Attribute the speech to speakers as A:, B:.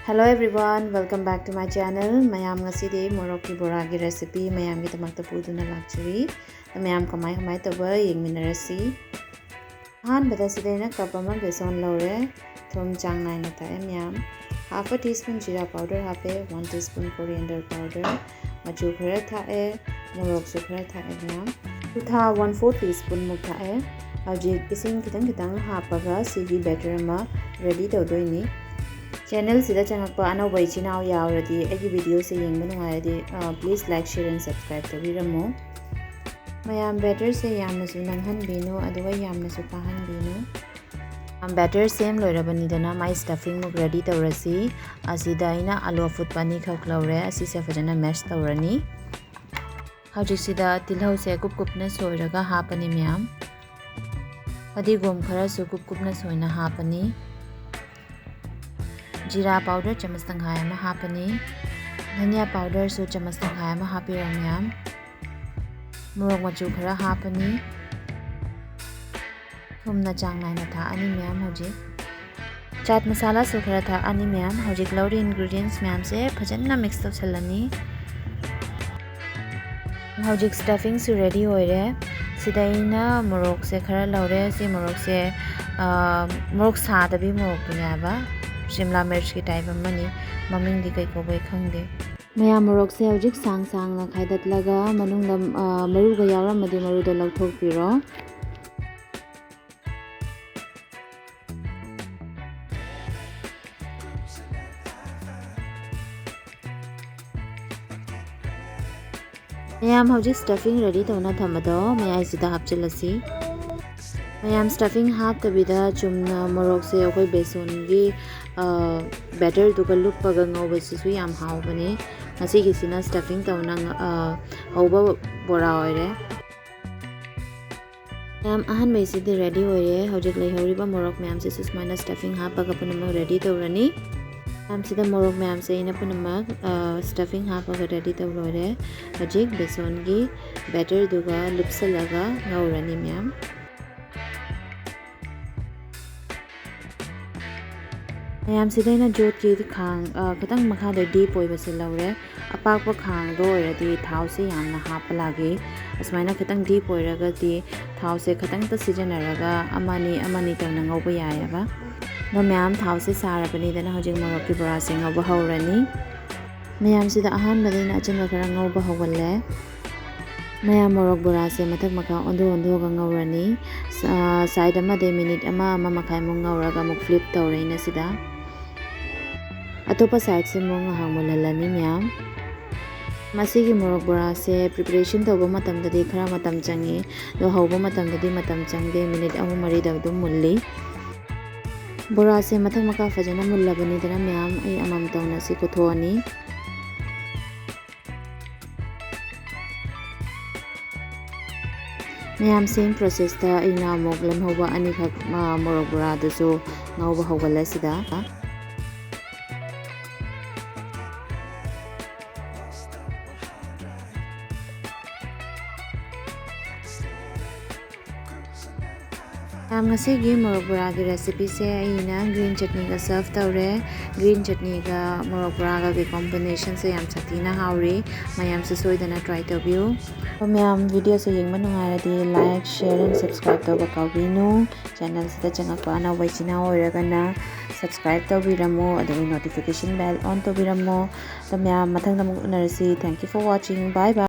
A: Hello everyone, welcome back to my channel. Mayam ngasidi morok ki bora gi recipe mayam gi tamak ta puduna lakchari. Mayam kamai taba yengminarasi. Han bada sidena cup ama beson lore. Thom chang nai na ta mayam. Half a teaspoon jeera powder hape, 1 teaspoon coriander powder. Machu khara tha morok su khara tha mayam. Tha 1/4 teaspoon muk tha Haji ising kitang hapaga sigi batter ama ready tawdoini. Channel sida changakpa anawba ichinaw yawradi agi video se yengba nungairadi please like, share and subscribe tabiramo. Mayam batter se yamna su nanghanbino aduga yamna su pahanbino. Batter same loirabanidana my stuffing muk ready tawrasi. Asida aina alu afutpani khak lawre asi se fajana mash tawrani. Hawjik sida tilhau se kupna soiraga hapani myam. Fadigom khara su kupna soina hapani. Jeera powder chamas tanghai ama hapani. Dhania powder su chamas tanghai ama hapiram yam. Morok machu khara hapani. Thumna chang nai na tha ani myam hojik. Chaat masala su khara tha ani myam. Hojik lauri ingredients myam se bhajanna mix tawsalani. Hojik stuffing su ready hoire. Sidaina morok se khara laure si morok se morok saadabi morok punyaba. Shimla Mirchi type amani maming di kai ko bai khangde maya morok se hojik sang na khaidat laga manungda maru ga yawra madi maru da lauthok piro mayam hojik stuffing ready tawna thamado maya sida hapchilasi mayam stuffing half tabida chumna morok se akoi beson gi batter duga luppaga ngawba sisu yam hawbani ngasi gisina stuffing tawna hawba bora oire mayam ahan mai sidi ready oire hojik lai horiba morok mayam se susmaina stuffing hapaga punama ready tawrani mayam sida morok mayam se ina punama stuffing hapaga ready tawrore hojik beson gi batter duga lupsalaga ngawrani mayam mayam sidaina jot ki khang katang makha de deep oi base lawre apak pa khang do oiradi thau se yamna hapalagi asmaina katang deep oiraga di thau se katang ta sijanaraga amani tawna ngawba yayaba no mayam thau se sarabani dana hojik morok ki bora se ngawba hawrani mayam sida ahan badina achanga kara ngawba hawgalle mayam morok bora se mathak makha ondo ga ngawrani side ama de minute ama makhai mong ngawraga muk flip tawreina sida atopa side se mong hangmulalani myam masigi morok bora se preparation tawba matam da de khara matam changi do hawba matam da de matam changde minute 3-4 da dum mulli bora se mathak makha fajana mullabani dana myam ai amam tawna si kuthoani mayam same process ta ina mok lam hawba ani khak morok bora da so ngawba hawgala sida ngasigi morok bora gi recipe se aina green chutney ga serve tawre green chutney ga morok bora ga combination se yam chatina hauri mayam se soidana try tabiu mayam video se yengma nungairadi like, share and subscribe tawba kawbinu channel sida changakpa na waichina oiragana subscribe tawbiramo adu notification bell on tawbiramo mayam mathang namuk unarasi. Thank you for watching. Bye bye.